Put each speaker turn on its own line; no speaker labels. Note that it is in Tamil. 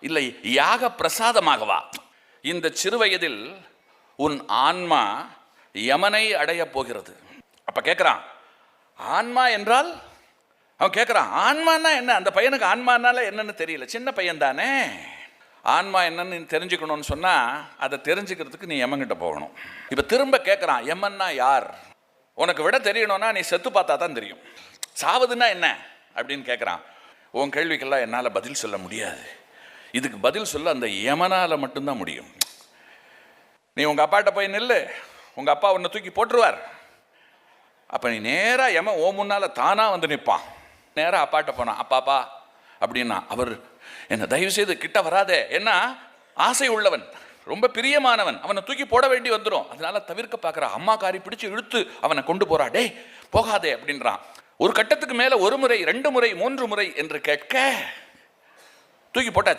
இல்லை யாக பிரசாதமாகவா? இந்த சிறுவயதில் உன் ஆன்மா யமனை அடைய போகிறது. அப்ப கேட்கிறான், ஆன்மா என்றால்? அவன் கேட்கிறான், ஆன்மானா என்ன? அந்த பையனுக்கு ஆன்மானால என்னன்னு தெரியல, சின்ன பையன் தானே. ஆன்மா என்னன்னு தெரிஞ்சுக்கணும்னு சொன்னா அதை தெரிஞ்சுக்கிறதுக்கு நீ யமன்கிட்ட போகணும். இப்ப திரும்ப கேட்கிறான், யமன்னா யார்? உனக்கு விட தெரியணும்னா நீ செத்து பார்த்தா தான் தெரியும். சாவதுன்னா என்ன அப்படின்னு கேட்குறான். உன் கேள்விக்கெல்லாம் என்னால் பதில் சொல்ல முடியாது. இதுக்கு பதில் சொல்ல அந்த யமனால் மட்டும்தான் முடியும். நீ உங்கள் அப்பாட்ட போய் நில்லு, உங்கள் அப்பா உன்னை தூக்கி போட்டுருவார். அப்போ நீ நேராக யமன் ஓ முன்னால் தானாக வந்து நிற்பான். நேராக அப்பாட்ட போனான், அப்பாப்பா அப்படின்னா அவர் என்னை தயவு செய்து கிட்ட வராதே, என்ன ஆசை உள்ளவன், ரொம்ப பிரியமானவன், அவனை தூக்கி போட வேண்டி வந்துடும். அதனால தவிர்க்க பார்க்குறான். அம்மா காரி பிடிச்சி இழுத்து அவனை கொண்டு போறா. டேய் போகாதே அப்படின்றான். ஒரு கட்டத்துக்கு மேலே 1 முறை 2 முறை 3 முறை என்று கேட்க தூக்கி போட்டாச்சு.